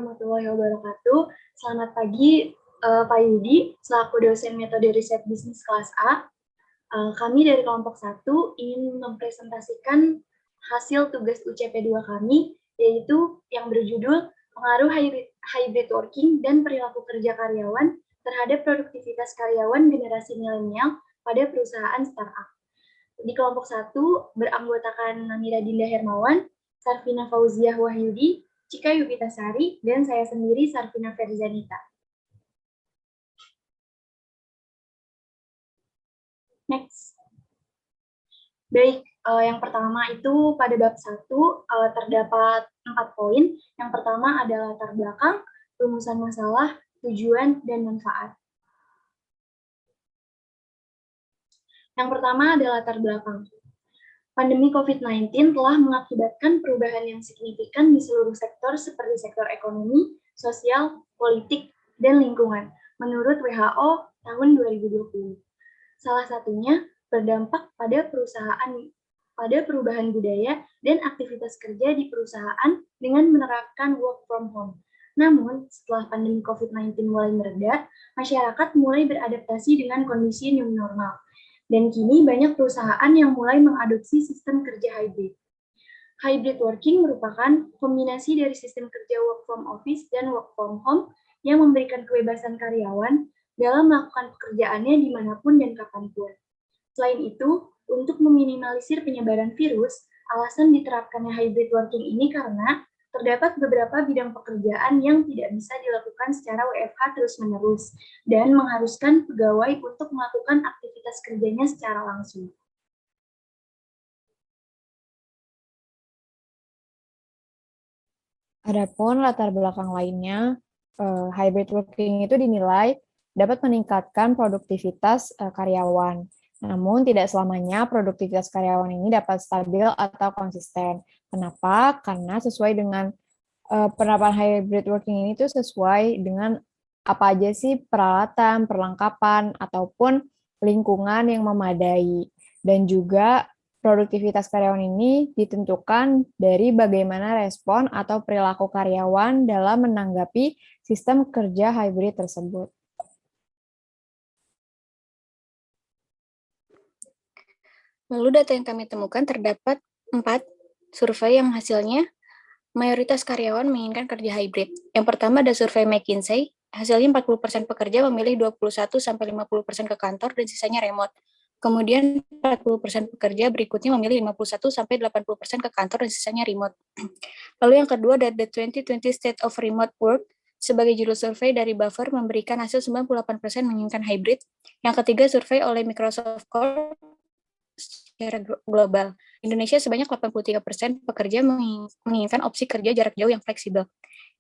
warahmatullahi wabarakatuh. Selamat pagi, Pak Yudi, selaku dosen metode riset bisnis kelas A. Kami dari kelompok 1 ingin mempresentasikan hasil tugas UCP 2 kami, yaitu yang berjudul pengaruh hybrid working dan perilaku kerja karyawan terhadap produktivitas karyawan generasi milenial pada perusahaan startup. Di kelompok 1 beranggotakan Namira Dinda Hermawan, Sarvina Fauziah Wahyudi, Cika Yukitasari, dan saya sendiri Sarvina Ferzanita. Next. Baik, yang pertama itu pada bab 1 terdapat 4 poin. Yang pertama adalah latar belakang, rumusan masalah, tujuan, dan manfaat. Yang pertama adalah latar belakang. Pandemi COVID-19 telah mengakibatkan perubahan yang signifikan di seluruh sektor seperti sektor ekonomi, sosial, politik, dan lingkungan, menurut WHO tahun 2020. Salah satunya berdampak pada perubahan budaya dan aktivitas kerja di perusahaan dengan menerapkan work from home. Namun, setelah pandemi COVID-19 mulai mereda, masyarakat mulai beradaptasi dengan kondisi new normal. Dan kini banyak perusahaan yang mulai mengadopsi sistem kerja hybrid. Hybrid working merupakan kombinasi dari sistem kerja work from office dan work from home yang memberikan kebebasan karyawan dalam melakukan pekerjaannya dimanapun dan kapanpun. Selain itu, untuk meminimalisir penyebaran virus, alasan diterapkannya hybrid working ini karena terdapat beberapa bidang pekerjaan yang tidak bisa dilakukan secara WFH terus-menerus dan mengharuskan pegawai untuk melakukan aktivitas kerjanya secara langsung. Adapun latar belakang lainnya, hybrid working itu dinilai dapat meningkatkan produktivitas karyawan. Namun tidak selamanya produktivitas karyawan ini dapat stabil atau konsisten. Kenapa? Karena sesuai dengan penerapan hybrid working ini tuh sesuai dengan apa aja sih peralatan, perlengkapan, ataupun lingkungan yang memadai. Dan juga produktivitas karyawan ini ditentukan dari bagaimana respon atau perilaku karyawan dalam menanggapi sistem kerja hybrid tersebut. Lalu data yang kami temukan terdapat 4 survei yang hasilnya mayoritas karyawan menginginkan kerja hybrid. Yang pertama ada survei McKinsey, hasilnya 40% pekerja memilih 21-50% ke kantor dan sisanya remote. Kemudian 40% pekerja berikutnya memilih 51-80% ke kantor dan sisanya remote. Lalu yang kedua ada The 2020 State of Remote Work, sebagai judul survei dari Buffer memberikan hasil 98% menginginkan hybrid. Yang ketiga survei oleh Microsoft Corp secara global. Indonesia sebanyak 83% pekerja menginginkan opsi kerja jarak jauh yang fleksibel.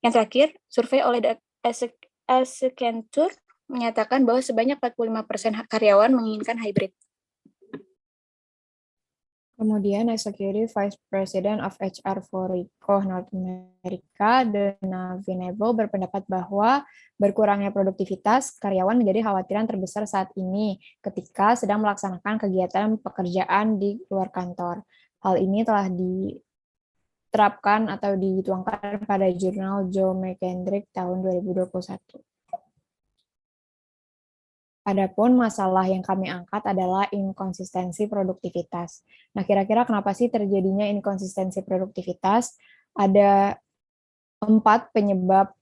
Yang terakhir, survei oleh Accenture menyatakan bahwa sebanyak 45% karyawan menginginkan hybrid. Kemudian, Executive Vice President of HR for Ricoh North America, Dana Venable, berpendapat bahwa berkurangnya produktivitas karyawan menjadi khawatiran terbesar saat ini ketika sedang melaksanakan kegiatan pekerjaan di luar kantor. Hal ini telah diterapkan atau dituangkan pada jurnal Joe McKendrick tahun 2021. Adapun masalah yang kami angkat adalah inkonsistensi produktivitas. Nah, kira-kira kenapa sih terjadinya inkonsistensi produktivitas? Ada 4 penyebab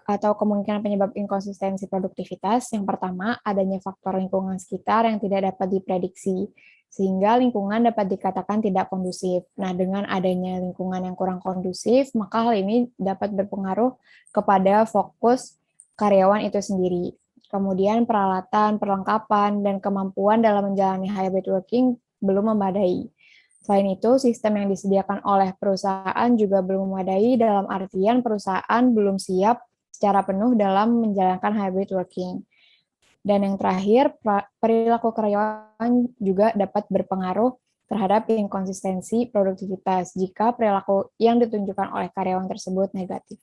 atau kemungkinan penyebab inkonsistensi produktivitas. Yang pertama, adanya faktor lingkungan sekitar yang tidak dapat diprediksi, sehingga lingkungan dapat dikatakan tidak kondusif. Nah, dengan adanya lingkungan yang kurang kondusif, maka hal ini dapat berpengaruh kepada fokus karyawan itu sendiri. Kemudian peralatan, perlengkapan, dan kemampuan dalam menjalani hybrid working belum memadai. Selain itu, sistem yang disediakan oleh perusahaan juga belum memadai dalam artian perusahaan belum siap secara penuh dalam menjalankan hybrid working. Dan yang terakhir, perilaku karyawan juga dapat berpengaruh terhadap inkonsistensi produktivitas jika perilaku yang ditunjukkan oleh karyawan tersebut negatif.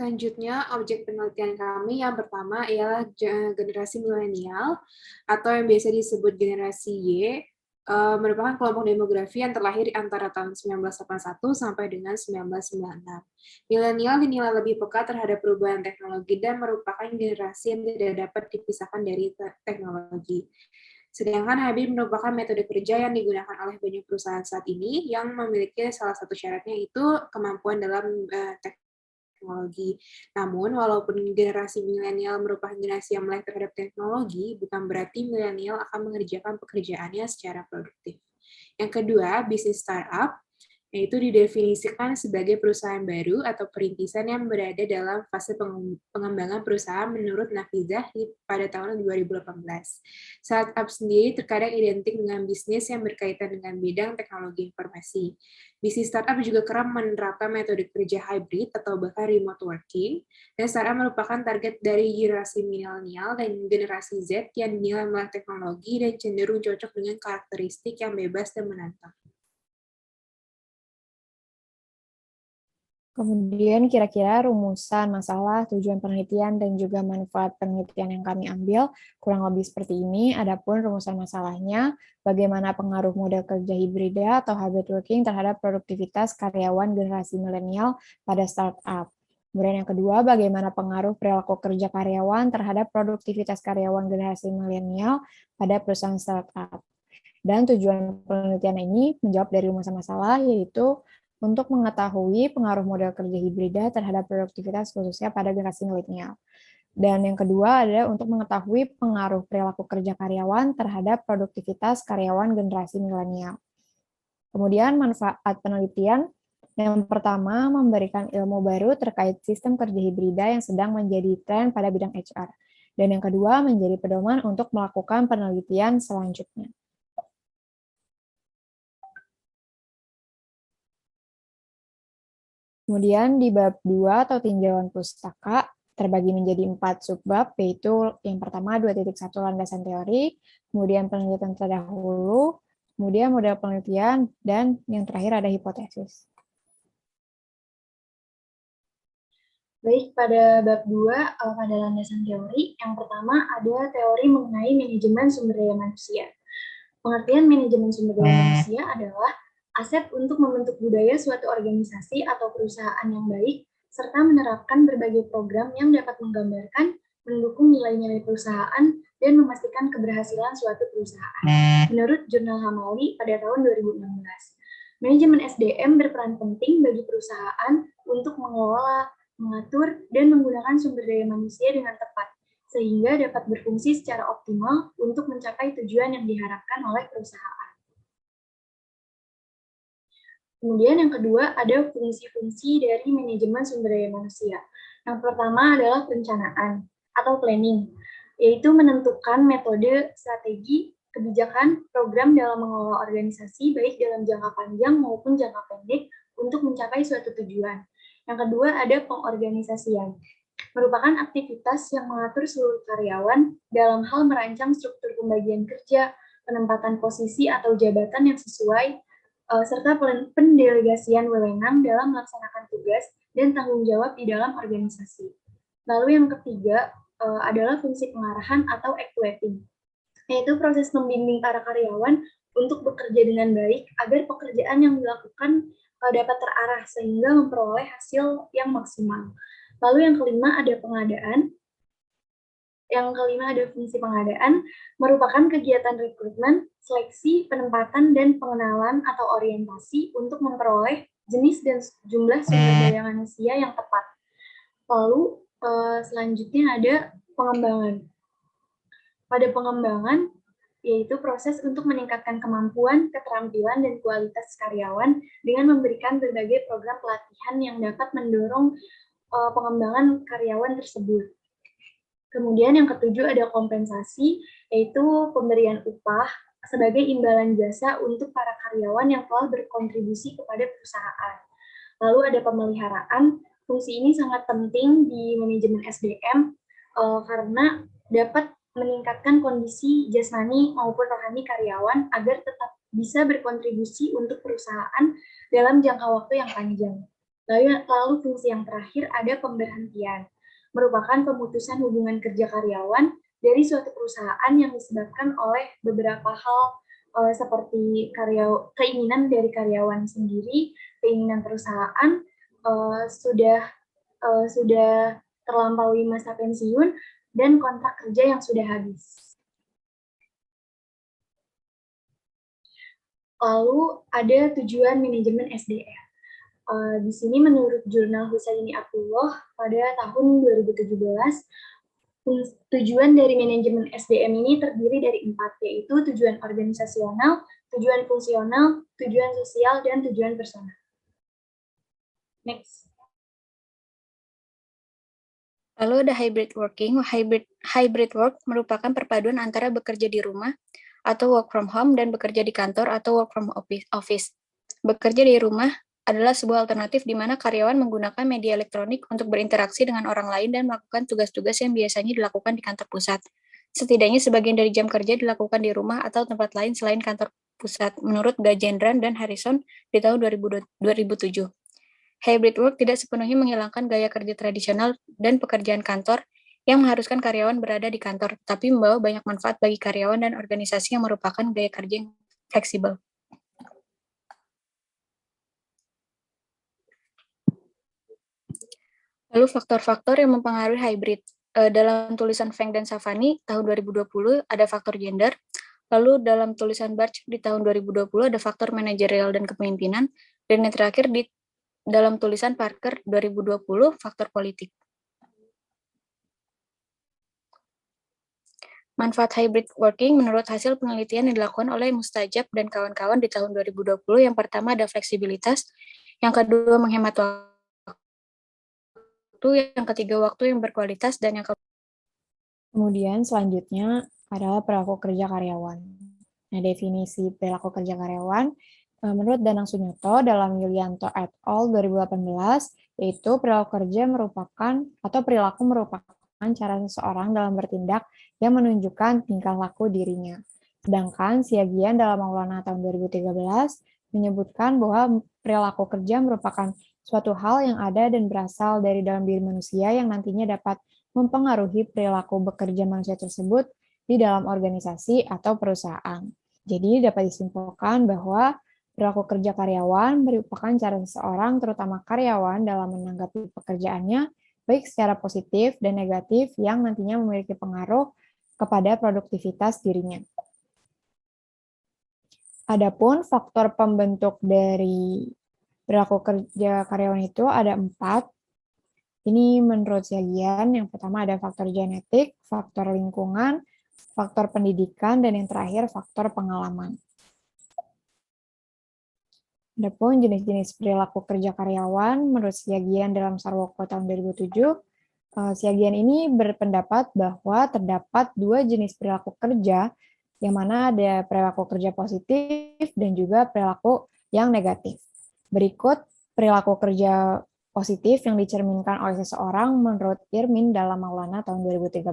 Selanjutnya, objek penelitian kami yang pertama ialah generasi milenial atau yang biasa disebut generasi Y. merupakan kelompok demografi yang terlahir antara tahun 1981 sampai dengan 1996. Milenial dinilai lebih peka terhadap perubahan teknologi dan merupakan generasi yang tidak dapat dipisahkan dari teknologi. Sedangkan hybrid merupakan metode kerja yang digunakan oleh banyak perusahaan saat ini yang memiliki salah satu syaratnya itu kemampuan dalam teknologi. Namun, walaupun generasi milenial merupakan generasi yang melek terhadap teknologi, bukan berarti milenial akan mengerjakan pekerjaannya secara produktif. Yang kedua, bisnis startup, yaitu didefinisikan sebagai perusahaan baru atau perintisan yang berada dalam fase pengembangan perusahaan menurut Nafizah pada tahun 2018. Startup sendiri terkadang identik dengan bisnis yang berkaitan dengan bidang teknologi informasi. Bisnis startup juga kerap menerapkan metode kerja hybrid atau bahkan remote working, dan startup merupakan target dari generasi milenial dan generasi Z yang dinilai melek teknologi dan cenderung cocok dengan karakteristik yang bebas dan menantang. Kemudian kira-kira rumusan, masalah, tujuan penelitian, dan juga manfaat penelitian yang kami ambil kurang lebih seperti ini. Adapun rumusan masalahnya, bagaimana pengaruh model kerja hibrida atau hybrid working terhadap produktivitas karyawan generasi milenial pada startup. Kemudian yang kedua, bagaimana pengaruh perilaku kerja karyawan terhadap produktivitas karyawan generasi milenial pada perusahaan startup. Dan tujuan penelitian ini menjawab dari rumusan masalah, yaitu untuk mengetahui pengaruh model kerja hibrida terhadap produktivitas khususnya pada generasi milenial. Dan yang kedua adalah untuk mengetahui pengaruh perilaku kerja karyawan terhadap produktivitas karyawan generasi milenial. Kemudian manfaat penelitian, yang pertama memberikan ilmu baru terkait sistem kerja hibrida yang sedang menjadi tren pada bidang HR. Dan yang kedua menjadi pedoman untuk melakukan penelitian selanjutnya. Kemudian di bab 2 atau tinjauan pustaka terbagi menjadi 4 subbab, yaitu yang pertama 2.1 landasan teori, kemudian penelitian terdahulu, kemudian model penelitian, dan yang terakhir ada hipotesis. Baik, pada bab 2, pada landasan teori, yang pertama ada teori mengenai manajemen sumber daya manusia. Pengertian manajemen sumber daya manusia adalah aset untuk membentuk budaya suatu organisasi atau perusahaan yang baik, serta menerapkan berbagai program yang dapat menggambarkan, mendukung nilai-nilai perusahaan, dan memastikan keberhasilan suatu perusahaan. Menurut Jurnal Hamali pada tahun 2016, manajemen SDM berperan penting bagi perusahaan untuk mengelola, mengatur, dan menggunakan sumber daya manusia dengan tepat, sehingga dapat berfungsi secara optimal untuk mencapai tujuan yang diharapkan oleh perusahaan. Kemudian yang kedua ada fungsi-fungsi dari manajemen sumber daya manusia. Yang pertama adalah perencanaan atau planning, yaitu menentukan metode, strategi, kebijakan, program dalam mengelola organisasi baik dalam jangka panjang maupun jangka pendek untuk mencapai suatu tujuan. Yang kedua ada pengorganisasian, merupakan aktivitas yang mengatur seluruh karyawan dalam hal merancang struktur pembagian kerja, penempatan posisi atau jabatan yang sesuai, serta pendelegasian wewenang dalam melaksanakan tugas dan tanggung jawab di dalam organisasi. Lalu yang ketiga adalah fungsi pengarahan atau actuating, yaitu proses membimbing para karyawan untuk bekerja dengan baik agar pekerjaan yang dilakukan dapat terarah sehingga memperoleh hasil yang maksimal. Lalu yang kelima ada pengadaan. Yang kelima ada fungsi pengadaan, merupakan kegiatan rekrutmen, seleksi, penempatan, dan pengenalan atau orientasi untuk memperoleh jenis dan jumlah sumber daya manusia yang tepat. Lalu selanjutnya ada pengembangan. Pada pengembangan, yaitu proses untuk meningkatkan kemampuan, keterampilan, dan kualitas karyawan dengan memberikan berbagai program pelatihan yang dapat mendorong pengembangan karyawan tersebut. Kemudian yang ketujuh ada kompensasi, yaitu pemberian upah sebagai imbalan jasa untuk para karyawan yang telah berkontribusi kepada perusahaan. Lalu ada pemeliharaan, fungsi ini sangat penting di manajemen SDM karena dapat meningkatkan kondisi jasmani maupun rohani karyawan agar tetap bisa berkontribusi untuk perusahaan dalam jangka waktu yang panjang. Lalu fungsi yang terakhir ada pemberhentian, merupakan pemutusan hubungan kerja karyawan dari suatu perusahaan yang disebabkan oleh beberapa hal seperti keinginan dari karyawan sendiri, keinginan perusahaan, sudah terlampaui masa pensiun, dan kontrak kerja yang sudah habis. Lalu ada tujuan manajemen SDM. Di sini menurut jurnal Husaini Abdullah pada tahun 2017, tujuan dari manajemen SDM ini terdiri dari 4, yaitu tujuan organisasional, tujuan fungsional, tujuan sosial, dan tujuan personal. Next. Lalu ada hybrid working. Hybrid work merupakan perpaduan antara bekerja di rumah atau work from home dan bekerja di kantor atau work from office. Bekerja di rumah adalah sebuah alternatif di mana karyawan menggunakan media elektronik untuk berinteraksi dengan orang lain dan melakukan tugas-tugas yang biasanya dilakukan di kantor pusat. Setidaknya sebagian dari jam kerja dilakukan di rumah atau tempat lain selain kantor pusat, menurut Gajendran dan Harrison di tahun 2007. Hybrid work tidak sepenuhnya menghilangkan gaya kerja tradisional dan pekerjaan kantor yang mengharuskan karyawan berada di kantor, tapi membawa banyak manfaat bagi karyawan dan organisasi yang merupakan gaya kerja yang fleksibel. Lalu faktor-faktor yang mempengaruhi hybrid. Dalam tulisan Feng dan Savani tahun 2020 ada faktor gender, lalu dalam tulisan Barch di tahun 2020 ada faktor manajerial dan kepemimpinan, dan yang terakhir di dalam tulisan Parker 2020 faktor politik. Manfaat hybrid working menurut hasil penelitian yang dilakukan oleh Mustajab dan kawan-kawan di tahun 2020, yang pertama ada fleksibilitas, yang kedua menghemat waktu, yang ketiga waktu yang berkualitas, dan yang Kemudian selanjutnya adalah perilaku kerja karyawan. Nah, definisi perilaku kerja karyawan menurut Danang Sunyoto dalam Yulianto et al. 2018, yaitu perilaku kerja merupakan atau perilaku merupakan cara seseorang dalam bertindak yang menunjukkan tingkah laku dirinya. Sedangkan Siagian dalam Maulana tahun 2013 menyebutkan bahwa perilaku kerja merupakan suatu hal yang ada dan berasal dari dalam diri manusia yang nantinya dapat mempengaruhi perilaku bekerja manusia tersebut di dalam organisasi atau perusahaan. Jadi dapat disimpulkan bahwa perilaku kerja karyawan merupakan cara seseorang, terutama karyawan, dalam menanggapi pekerjaannya, baik secara positif dan negatif yang nantinya memiliki pengaruh kepada produktivitas dirinya. Adapun faktor pembentuk dari perilaku kerja karyawan itu ada 4. Ini menurut Siagian, yang pertama ada faktor genetik, faktor lingkungan, faktor pendidikan, dan yang terakhir faktor pengalaman. Adapun jenis-jenis perilaku kerja karyawan, menurut Siagian dalam Sarwoko tahun 2007, Siagian ini berpendapat bahwa terdapat 2 jenis perilaku kerja, yang mana ada perilaku kerja positif dan juga perilaku yang negatif. Berikut perilaku kerja positif yang dicerminkan oleh seseorang menurut Irmin dalam Maulana tahun 2013.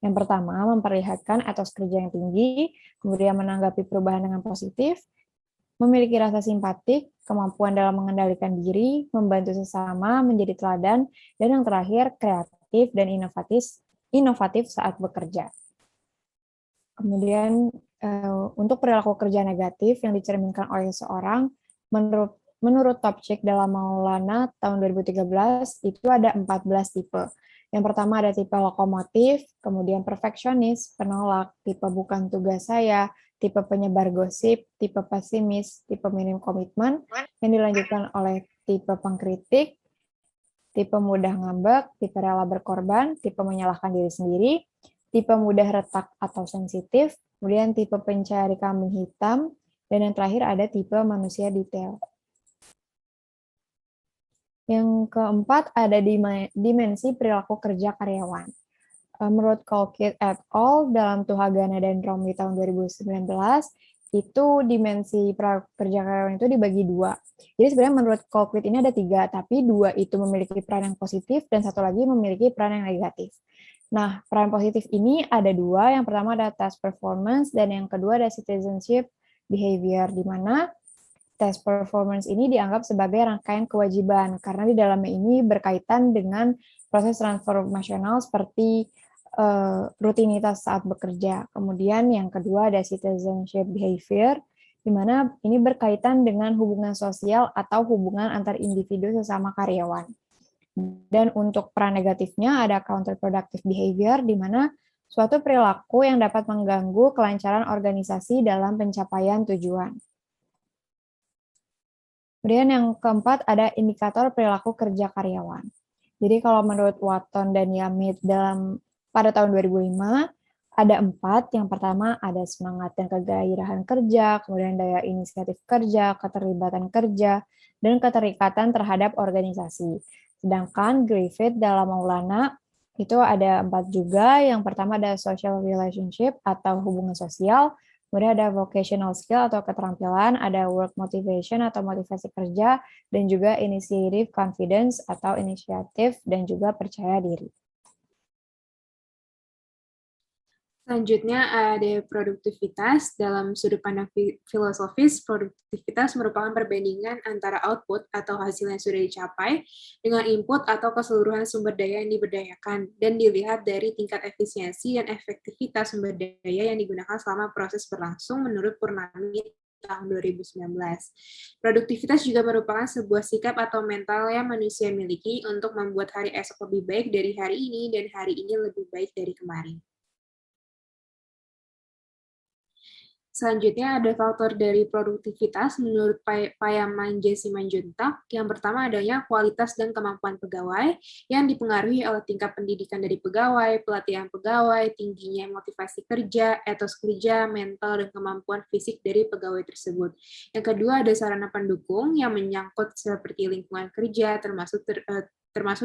Yang pertama, memperlihatkan etos kerja yang tinggi, kemudian menanggapi perubahan dengan positif, memiliki rasa simpatik, kemampuan dalam mengendalikan diri, membantu sesama, menjadi teladan, dan yang terakhir kreatif dan inovatif saat bekerja. Kemudian untuk perilaku kerja negatif yang dicerminkan oleh seseorang, menurut Topchick dalam Maulana tahun 2013 itu ada 14 tipe. Yang pertama ada tipe lokomotif, kemudian perfeksionis, penolak, tipe bukan tugas saya, tipe penyebar gosip, tipe pesimis, tipe minim komitmen, yang dilanjutkan oleh tipe pengkritik, tipe mudah ngambek, tipe rela berkorban, tipe menyalahkan diri sendiri, tipe mudah retak atau sensitif, kemudian tipe pencari kambing hitam, dan yang terakhir ada tipe manusia detail. Yang keempat ada dimensi perilaku kerja karyawan. Menurut Colquitt et al. Dalam Tuhagana dan Rom di tahun 2019, itu dimensi perilaku kerja karyawan itu dibagi 2. Jadi sebenarnya menurut Colquitt ini ada 3, tapi 2 itu memiliki peran yang positif dan 1 lagi memiliki peran yang negatif. Nah, peran positif ini ada 2. Yang pertama ada task performance dan yang kedua ada citizenship behavior, di mana task performance ini dianggap sebagai rangkaian kewajiban karena di dalamnya ini berkaitan dengan proses transformasional seperti rutinitas saat bekerja. Kemudian yang kedua ada citizenship behavior, di mana ini berkaitan dengan hubungan sosial atau hubungan antar individu sesama karyawan. Dan untuk peran negatifnya ada counterproductive behavior, di mana suatu perilaku yang dapat mengganggu kelancaran organisasi dalam pencapaian tujuan. Kemudian yang keempat ada indikator perilaku kerja karyawan. Jadi kalau menurut Watton dan Yamit pada tahun 2005, ada 4. Yang pertama ada semangat dan kegairahan kerja, kemudian daya inisiatif kerja, keterlibatan kerja, dan keterikatan terhadap organisasi. Sedangkan Griffith dalam Maulana itu ada 4 juga. Yang pertama ada social relationship atau hubungan sosial, kemudian ada vocational skill atau keterampilan, ada work motivation atau motivasi kerja, dan juga initiative confidence atau inisiatif, dan juga percaya diri. Selanjutnya ada produktivitas. Dalam sudut pandang filosofis, produktivitas merupakan perbandingan antara output atau hasil yang sudah dicapai dengan input atau keseluruhan sumber daya yang diberdayakan, dan dilihat dari tingkat efisiensi dan efektivitas sumber daya yang digunakan selama proses berlangsung menurut Purnami tahun 2019. Produktivitas juga merupakan sebuah sikap atau mental yang manusia miliki untuk membuat hari esok lebih baik dari hari ini dan hari ini lebih baik dari kemarin. Selanjutnya ada faktor dari produktivitas menurut Payaman Simanjuntak. Yang pertama adanya kualitas dan kemampuan pegawai yang dipengaruhi oleh tingkat pendidikan dari pegawai, pelatihan pegawai, tingginya motivasi kerja, etos kerja, mental, dan kemampuan fisik dari pegawai tersebut. Yang kedua ada sarana pendukung yang menyangkut seperti lingkungan kerja, termasuk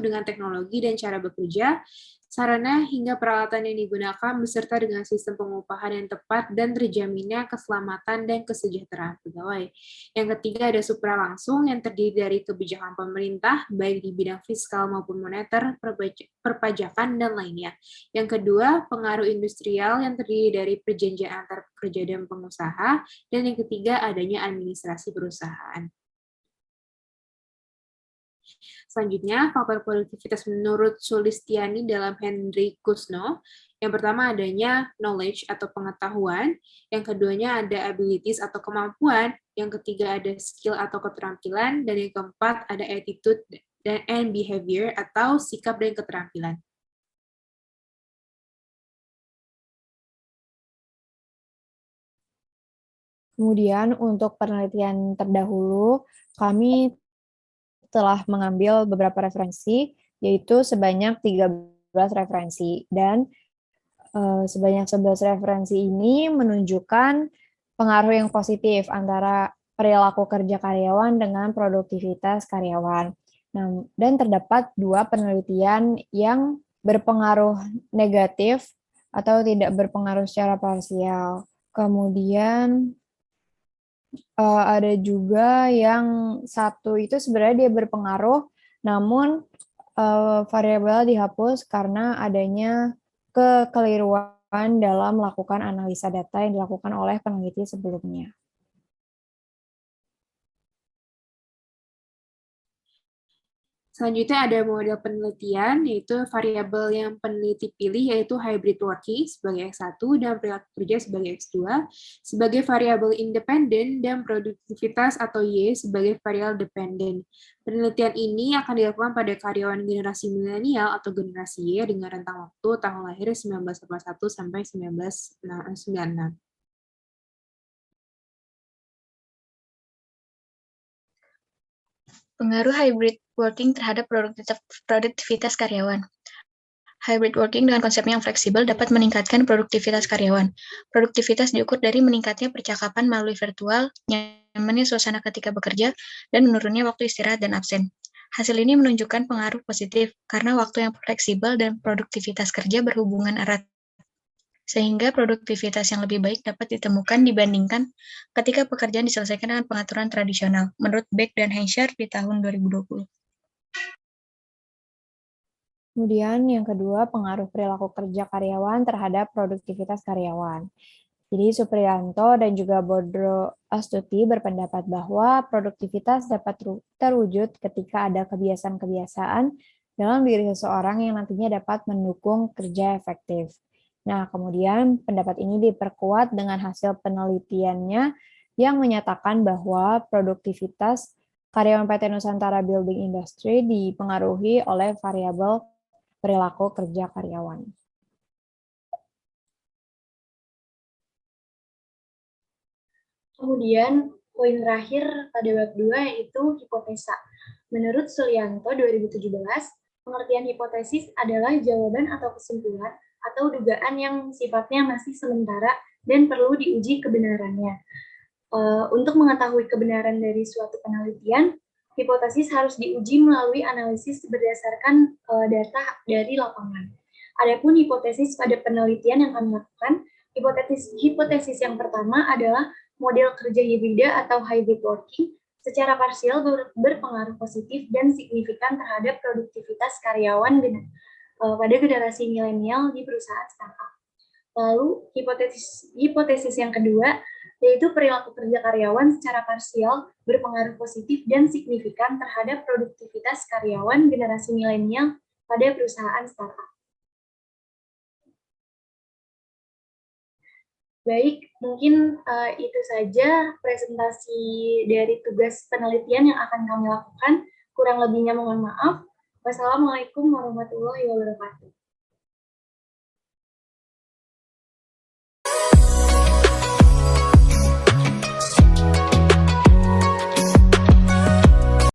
dengan teknologi dan cara bekerja, sarana hingga peralatan yang digunakan beserta dengan sistem pengupahan yang tepat dan terjaminnya keselamatan dan kesejahteraan pegawai. Yang ketiga ada supra langsung yang terdiri dari kebijakan pemerintah baik di bidang fiskal maupun moneter, perpajakan, dan lainnya. Yang kedua pengaruh industrial yang terdiri dari perjanjian antar pekerja dan pengusaha, dan yang ketiga adanya administrasi perusahaan. Selanjutnya, faktor produktivitas menurut Sulistiani dalam Henry Kushno. Yang pertama adanya knowledge atau pengetahuan, yang keduanya ada abilities atau kemampuan, yang ketiga ada skill atau keterampilan, dan yang keempat ada attitude and behavior atau sikap dan keterampilan. Kemudian untuk penelitian terdahulu, kami telah mengambil beberapa referensi, yaitu sebanyak 13 referensi. Dan sebanyak 11 referensi ini menunjukkan pengaruh yang positif antara perilaku kerja karyawan dengan produktivitas karyawan. Nah, dan terdapat 2 penelitian yang berpengaruh negatif atau tidak berpengaruh secara parsial. Kemudian ada juga yang satu itu sebenarnya dia berpengaruh, namun variabel dihapus karena adanya kekeliruan dalam melakukan analisa data yang dilakukan oleh peneliti sebelumnya. Selanjutnya ada model penelitian, yaitu variabel yang peneliti pilih, yaitu hybrid working sebagai X1 dan perilaku kerja sebagai X2, sebagai variabel independen dan produktivitas atau Y sebagai variabel dependen. Penelitian ini akan dilakukan pada karyawan generasi milenial atau generasi Y dengan rentang waktu tahun lahir 1981 sampai 1996. Pengaruh hybrid working terhadap produktivitas karyawan. Hybrid working dengan konsepnya yang fleksibel dapat meningkatkan produktivitas karyawan. Produktivitas diukur dari meningkatnya percakapan melalui virtual, nyamannya suasana ketika bekerja, dan menurunnya waktu istirahat dan absen. Hasil ini menunjukkan pengaruh positif karena waktu yang fleksibel dan produktivitas kerja berhubungan erat, sehingga produktivitas yang lebih baik dapat ditemukan dibandingkan ketika pekerjaan diselesaikan dengan pengaturan tradisional, menurut Beck dan Henscher di tahun 2020. Kemudian yang kedua, pengaruh perilaku kerja karyawan terhadap produktivitas karyawan. Jadi Supriyanto dan juga Bodro Astuti berpendapat bahwa produktivitas dapat terwujud ketika ada kebiasaan-kebiasaan dalam diri seseorang yang nantinya dapat mendukung kerja efektif. Nah, kemudian pendapat ini diperkuat dengan hasil penelitiannya yang menyatakan bahwa produktivitas karyawan PT Nusantara Building Industry dipengaruhi oleh variabel perilaku kerja karyawan. Kemudian, poin terakhir pada bab 2 yaitu hipotesa. Menurut Sulianto 2017, pengertian hipotesis adalah jawaban atau kesimpulan atau dugaan yang sifatnya masih sementara dan perlu diuji kebenarannya. Untuk mengetahui kebenaran dari suatu penelitian, hipotesis harus diuji melalui analisis berdasarkan data dari lapangan. Adapun hipotesis pada penelitian yang kami lakukan, hipotesis yang pertama adalah model kerja hibrida atau hybrid working secara parsial berpengaruh positif dan signifikan terhadap produktivitas karyawan pada generasi milenial di perusahaan startup. Lalu, hipotesis yang kedua yaitu perilaku kerja karyawan secara parsial berpengaruh positif dan signifikan terhadap produktivitas karyawan generasi milenial pada perusahaan startup. Baik, mungkin itu saja presentasi dari tugas penelitian yang akan kami lakukan. Kurang lebihnya mohon maaf. Wassalamualaikum warahmatullahi wabarakatuh.